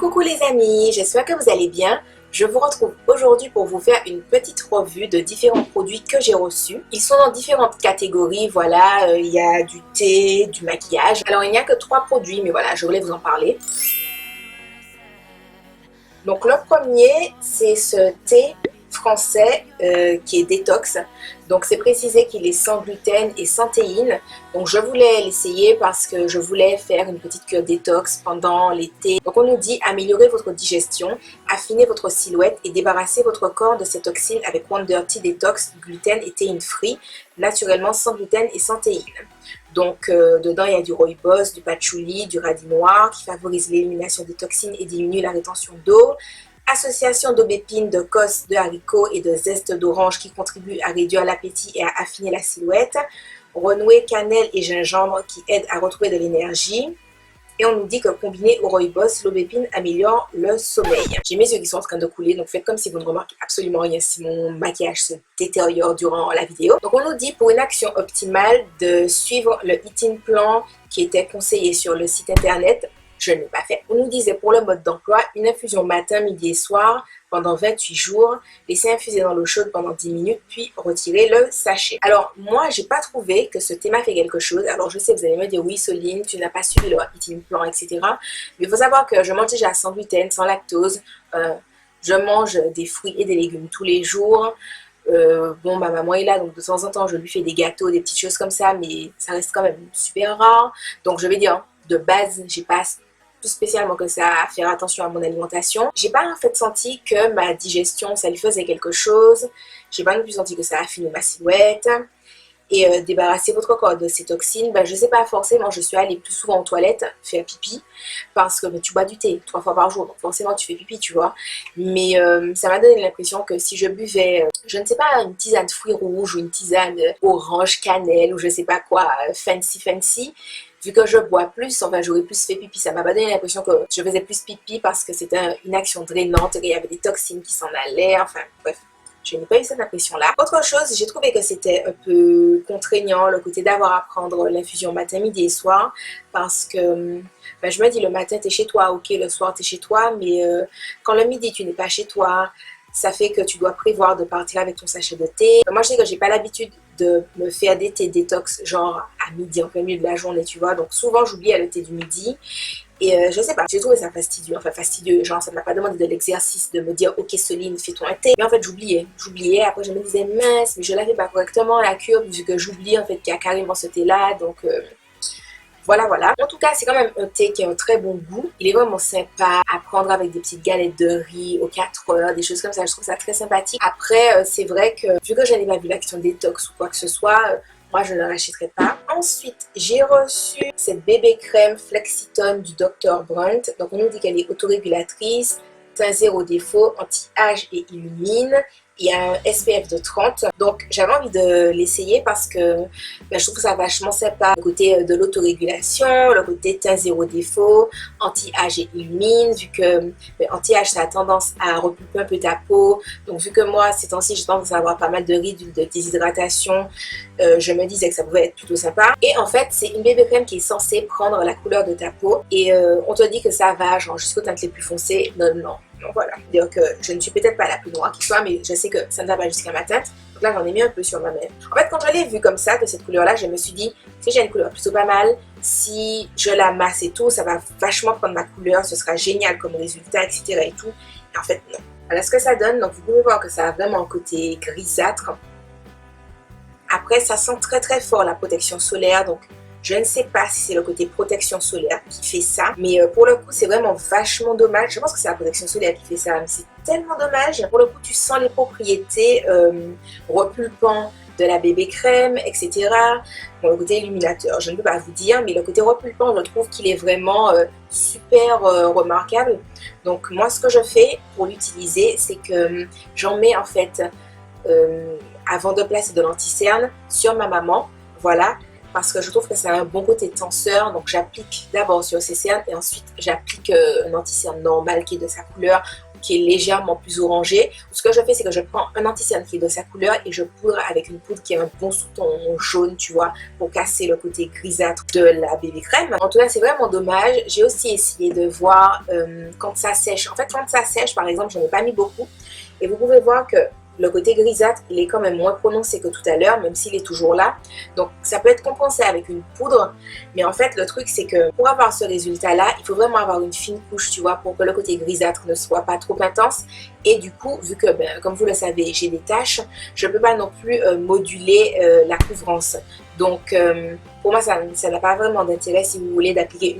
Coucou les amis, j'espère que vous allez bien. Je vous retrouve aujourd'hui pour vous faire une petite revue de différents produits que j'ai reçus. Ils sont dans différentes catégories, voilà, il y a du thé, du maquillage. Alors il n'y a que 3 produits, mais voilà, je voulais vous en parler. Donc le premier, c'est ce thé français qui est détox. Donc c'est précisé qu'il est sans gluten et sans théine. Donc je voulais l'essayer parce que je voulais faire une petite cure détox pendant l'été. Donc on nous dit améliorer votre digestion, affiner votre silhouette et débarrasser votre corps de ces toxines avec Wonder Tea Detox, gluten et théine free, naturellement sans gluten et sans théine. Donc dedans il y a du rooibos, du patchouli, du radis noir qui favorise l'élimination des toxines et diminue la rétention d'eau. Association d'aubépine, de cosses, de haricots et de zeste d'orange qui contribuent à réduire l'appétit et à affiner la silhouette. Renouer, cannelle et gingembre qui aident à retrouver de l'énergie. Et on nous dit que combiné au rooibos, l'aubépine améliore le sommeil. J'ai mes yeux qui sont en train de couler, donc faites comme si vous ne remarquez absolument rien si mon maquillage se détériore durant la vidéo. Donc on nous dit pour une action optimale de suivre le eating plan qui était conseillé sur le site internet. Je ne l'ai pas fait. On nous disait pour le mode d'emploi, une infusion matin, midi et soir pendant 28 jours, laisser infuser dans l'eau chaude pendant 10 minutes, puis retirer le sachet. Alors, moi, j'ai pas trouvé que ce thé m'a fait quelque chose. Alors, je sais, vous allez me dire, oui, Soline, tu n'as pas suivi le eating plan, etc. Mais il faut savoir que je mange déjà sans gluten, sans lactose. Je mange des fruits et des légumes tous les jours. Bon, ma maman est là, donc de temps en temps, je lui fais des gâteaux, des petites choses comme ça, mais ça reste quand même super rare. Donc, je vais dire, de base, j'ai pas tout spécialement que ça à faire attention à mon alimentation. J'ai pas en fait senti que ma digestion ça lui faisait quelque chose. J'ai pas non plus senti que ça affinait ma silhouette. Et débarrasser votre corps de ces toxines, ben, je sais pas forcément, je suis allée plus souvent aux toilettes faire pipi parce que tu bois du thé 3 fois par jour, donc forcément tu fais pipi, tu vois. Mais ça m'a donné l'impression que si je buvais, je ne sais pas, une tisane de fruits rouges ou une tisane orange, cannelle ou je sais pas quoi, fancy, vu que je bois plus, enfin j'aurais plus fait pipi. Ça m'a pas donné l'impression que je faisais plus pipi parce que c'était une action drainante, il y avait des toxines qui s'en allaient, enfin bref. Je n'ai pas eu cette impression-là. Autre chose, j'ai trouvé que c'était un peu contraignant le côté d'avoir à prendre l'infusion matin, midi et soir parce que ben, je me dis le matin tu es chez toi, ok, le soir tu es chez toi, mais quand le midi tu n'es pas chez toi, ça fait que tu dois prévoir de partir avec ton sachet de thé. Moi je sais que j'ai pas l'habitude de me faire des thés détox genre à midi en plein milieu de la journée, tu vois, donc souvent j'oublie le thé du midi. Et je sais pas, j'ai trouvé ça fastidieux, enfin fastidieux, genre ça m'a pas demandé de l'exercice de me dire ok Soline fais-toi un thé, mais en fait j'oubliais, après je me disais mince mais je l'avais pas correctement la cure vu que j'oublie en fait qu'il y a carrément ce thé là, donc voilà. En tout cas c'est quand même un thé qui a un très bon goût, il est vraiment sympa à prendre avec des petites galettes de riz aux 4 heures, des choses comme ça, je trouve ça très sympathique. Après c'est vrai que vu que je n'ai pas vu l'action détox ou quoi que ce soit, moi je ne l'achèterai pas. Ensuite, j'ai reçu cette bébé crème Flexitone du Dr. Brunt. Donc on nous dit qu'elle est autorégulatrice, teint zéro défaut, anti-âge et illumine. Il y a un SPF de 30. Donc j'avais envie de l'essayer parce que ben, je trouve ça vachement sympa. Le côté de l'autorégulation, le côté teint zéro défaut, anti-âge et illumine. Vu que ben, anti-âge ça a tendance à repulper un peu ta peau. Donc vu que moi ces temps-ci j'ai tendance à avoir pas mal de rides, de déshydratation, je me disais que ça pouvait être plutôt sympa. Et en fait c'est une bébé crème qui est censée prendre la couleur de ta peau. Et on te dit que ça va genre jusqu'aux teintes les plus foncées. Non. Donc voilà, donc je ne suis peut-être pas la plus noire qui soit, mais je sais que ça ne va pas jusqu'à ma teinte. Donc là, j'en ai mis un peu sur ma main. En fait, quand je l'ai vue comme ça, de cette couleur-là, je me suis dit, si j'ai une couleur plutôt pas mal, si je la masse et tout, ça va vachement prendre ma couleur, ce sera génial comme résultat, etc. et tout. Et en fait, non. Voilà ce que ça donne. Donc vous pouvez voir que ça a vraiment un côté grisâtre. Après, ça sent très très fort la protection solaire, donc je ne sais pas si c'est le côté protection solaire qui fait ça, mais pour le coup c'est vraiment vachement dommage. Je pense que c'est la protection solaire qui fait ça, mais c'est tellement dommage. Pour le coup tu sens les propriétés repulpantes de la bébé crème, etc. Bon, le côté illuminateur, je ne peux pas vous dire, mais le côté repulpant, je trouve qu'il est vraiment super remarquable. Donc moi ce que je fais pour l'utiliser, c'est que j'en mets en fait avant de placer de l'anti-cerne sur ma maman, voilà. Parce que je trouve que ça a un bon côté tenseur, donc j'applique d'abord sur ses cernes et ensuite j'applique un anti-cerne normal qui est de sa couleur qui est légèrement plus orangé. Ce que je fais, c'est que je prends un anti-cerne qui est de sa couleur et je poudre avec une poudre qui a un bon sous-ton jaune, tu vois, pour casser le côté grisâtre de la bébé crème. En tout cas, c'est vraiment dommage. J'ai aussi essayé de voir quand ça sèche. En fait, quand ça sèche, par exemple, je n'en ai pas mis beaucoup. Et vous pouvez voir que le côté grisâtre, il est quand même moins prononcé que tout à l'heure, même s'il est toujours là. Donc, ça peut être compensé avec une poudre. Mais en fait, le truc, c'est que pour avoir ce résultat-là, il faut vraiment avoir une fine couche, tu vois, pour que le côté grisâtre ne soit pas trop intense. Et du coup, vu que, comme vous le savez, j'ai des taches, je ne peux pas non plus moduler la couvrance. Donc, pour moi, ça n'a pas vraiment d'intérêt si vous voulez d'appliquer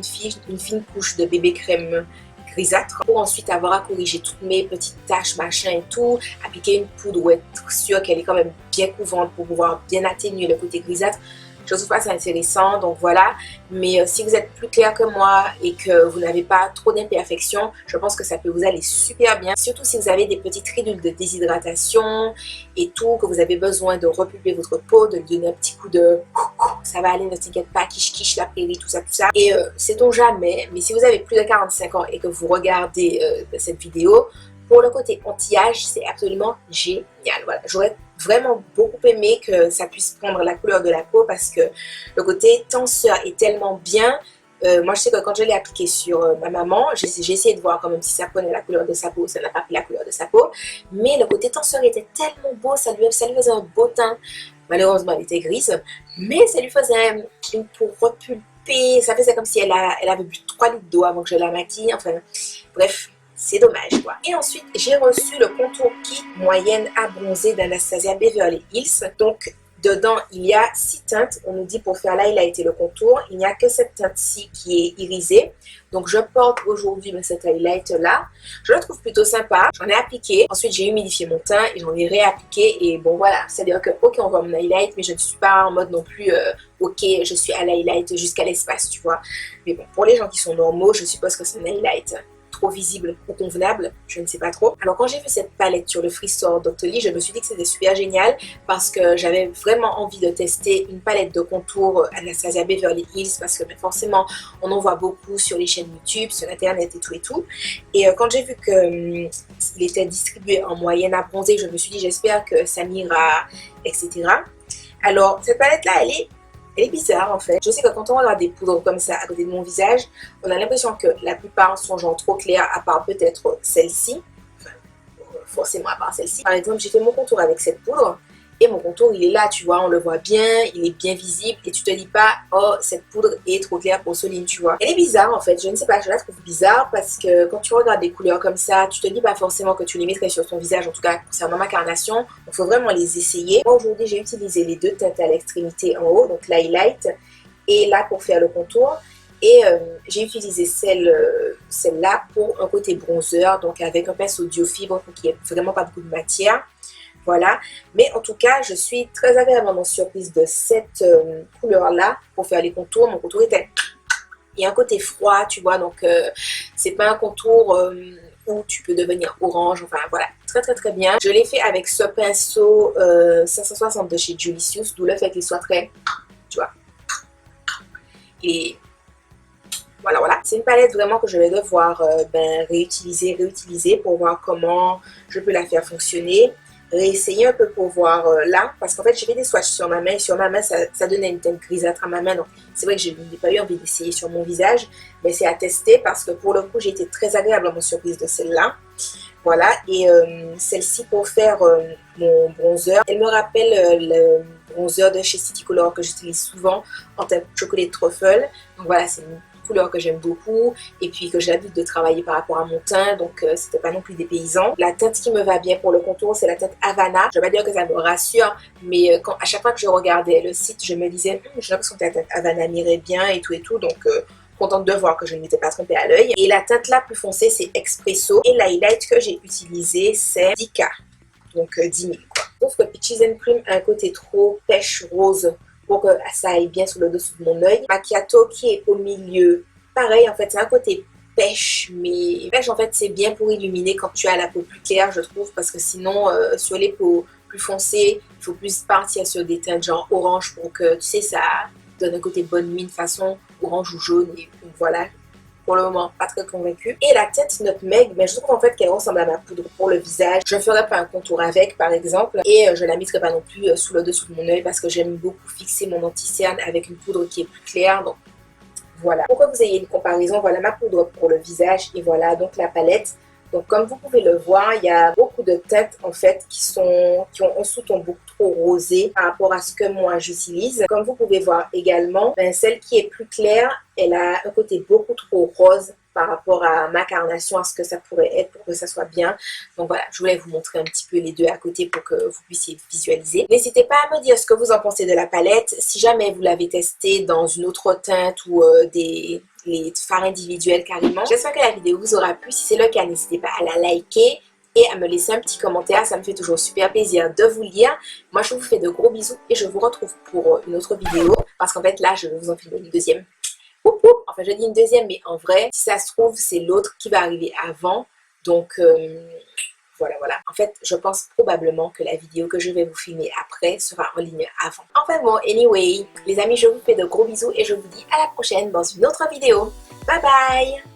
une fine couche de bébé crème grisâtre pour ensuite avoir à corriger toutes mes petites taches, machin et tout, appliquer une poudre ou être sûr qu'elle est quand même bien couvrante pour pouvoir bien atténuer le côté grisâtre. Je trouve pas ça intéressant, donc voilà. Mais si vous êtes plus clair que moi et que vous n'avez pas trop d'imperfections, je pense que ça peut vous aller super bien. Surtout si vous avez des petites ridules de déshydratation et tout, que vous avez besoin de repulper votre peau, de lui donner un petit coup de coucou, ça va aller, ne t'inquiète pas, quiche quiche, la prairie, tout ça, tout ça. Et sait-on jamais, mais si vous avez plus de 45 ans et que vous regardez cette vidéo, pour le côté anti-âge, c'est absolument génial. Voilà, j'aurais vraiment beaucoup aimé que ça puisse prendre la couleur de la peau parce que le côté tenseur est tellement bien. Moi, je sais que quand je l'ai appliqué sur ma maman, j'ai essayé de voir quand même si ça prenait la couleur de sa peau, ça n'a pas pris la couleur de sa peau. Mais le côté tenseur était tellement beau, ça lui faisait un beau teint. Malheureusement, elle était grise, mais ça lui faisait une peau repulpée. Ça faisait comme si elle avait bu 3 litres d'eau avant que je la maquille. Enfin, bref. C'est dommage quoi. Et ensuite, j'ai reçu le contour kit moyenne à bronzer d'Anastasia Beverly Hills. Donc, dedans, il y a 6 teintes. On nous dit pour faire l'highlight et le contour, il n'y a que cette teinte-ci qui est irisée. Donc, je porte aujourd'hui cet highlight-là. Je le trouve plutôt sympa. J'en ai appliqué. Ensuite, j'ai humidifié mon teint et j'en ai réappliqué. Et bon, voilà. C'est-à-dire que, ok, on voit mon highlight, mais je ne suis pas en mode non plus, ok, je suis à l'highlight jusqu'à l'espace, tu vois. Mais bon, pour les gens qui sont normaux, je suppose que c'est un highlight trop visible ou convenable, je ne sais pas trop. Alors quand j'ai vu cette palette sur le Freestore Doctoly, je me suis dit que c'était super génial parce que j'avais vraiment envie de tester une palette de contours Anastasia Beverly Hills parce que forcément on en voit beaucoup sur les chaînes YouTube, sur internet et tout et tout. Et quand j'ai vu qu'il était distribué en moyenne à bronzer, je me suis dit j'espère que ça m'ira, etc. Alors cette palette là elle est bizarre en fait. Je sais que quand on regarde des poudres comme ça à côté de mon visage, on a l'impression que la plupart sont genre trop clairs à part peut-être celle-ci. Enfin, forcément à part celle-ci. Par exemple, j'ai fait mon contour avec cette poudre et mon contour il est là, tu vois, on le voit bien, il est bien visible et tu te dis pas oh cette poudre est trop claire pour Soline, tu vois. Elle est bizarre en fait, je ne sais pas, je la trouve bizarre parce que quand tu regardes des couleurs comme ça, tu te dis pas forcément que tu les mettrais sur ton visage, en tout cas concernant ma carnation, il faut vraiment les essayer. Moi aujourd'hui j'ai utilisé les deux teintes à l'extrémité en haut, donc l'highlight et là pour faire le contour. Et j'ai utilisé celle-là pour un côté bronzer, donc avec un pinceau Diofibre pour qu'il n'y ait vraiment pas beaucoup de matière. Voilà, mais en tout cas, je suis très agréablement surprise de cette couleur-là pour faire les contours. Mon contour il y a un côté froid, tu vois, donc c'est pas un contour où tu peux devenir orange. Enfin voilà, très très très bien. Je l'ai fait avec ce pinceau 560 de chez Julicius, d'où le fait qu'il soit très, tu vois, et voilà. C'est une palette vraiment que je vais devoir réutiliser pour voir comment je peux la faire fonctionner. Réessayer un peu pour voir là, parce qu'en fait j'ai fait des swatchs sur ma main et sur ma main ça donnait une teinte grisâtre à ma main, donc c'est vrai que je n'ai pas eu envie d'essayer sur mon visage, mais c'est à tester parce que pour le coup j'ai été très agréablement surprise de celle-là. Voilà, et celle-ci pour faire mon bronzer, elle me rappelle le bronzer de chez Citycolor que j'utilise souvent en teinte chocolat de truffle, donc voilà, c'est une couleur que j'aime beaucoup et puis que j'ai l'habitude de travailler par rapport à mon teint, donc c'était pas non plus dépaysant. La teinte qui me va bien pour le contour, c'est la teinte Havana. Je vais pas dire que ça me rassure, mais à chaque fois que je regardais le site, je me disais j'ai l'impression que la teinte Havana m'irait bien et tout, donc contente de voir que je ne m'étais pas trompée à l'œil. Et la teinte la plus foncée, c'est Expresso, et l'highlight que j'ai utilisé, c'est 10K, donc 10 000 quoi. Je trouve que Peaches and Cream a un côté trop pêche rose pour que ça aille bien sur le dessous de mon œil. Macchiato qui est au milieu, pareil en fait c'est un côté pêche, mais pêche en fait c'est bien pour illuminer quand tu as la peau plus claire je trouve, parce que sinon sur les peaux plus foncées il faut plus partir sur des teintes genre orange pour que tu sais ça donne un côté bonne mine façon orange ou jaune, et voilà, pour le moment pas très convaincue. Et la teinte Nutmeg, mais je trouve en fait qu'elle ressemble à ma poudre pour le visage. Je ne ferai pas un contour avec par exemple, et je la mettrai pas non plus sous le dessous de mon œil parce que j'aime beaucoup fixer mon anti-cerne avec une poudre qui est plus claire. Donc voilà. Pour que vous ayez une comparaison, voilà ma poudre pour le visage et voilà donc la palette. Donc comme vous pouvez le voir, il y a beaucoup de teintes en fait qui ont un sous-ton beaucoup trop rosé par rapport à ce que moi j'utilise. Comme vous pouvez voir également, celle qui est plus claire, elle a un côté beaucoup trop rose par rapport à ma carnation, à ce que ça pourrait être pour que ça soit bien. Donc voilà, je voulais vous montrer un petit peu les deux à côté pour que vous puissiez visualiser. N'hésitez pas à me dire ce que vous en pensez de la palette. Si jamais vous l'avez testée dans une autre teinte ou les fards individuels carrément. J'espère que la vidéo vous aura plu. Si c'est le cas, n'hésitez pas à la liker et à me laisser un petit commentaire. Ça me fait toujours super plaisir de vous lire. Moi, je vous fais de gros bisous et je vous retrouve pour une autre vidéo. Parce qu'en fait, là, je vais vous en filmer une deuxième. Enfin, je dis une deuxième, mais en vrai, si ça se trouve, c'est l'autre qui va arriver avant. Donc, voilà. En fait, je pense probablement que la vidéo que je vais vous filmer après sera en ligne avant. Enfin bon, anyway, les amis, je vous fais de gros bisous et je vous dis à la prochaine dans une autre vidéo. Bye bye!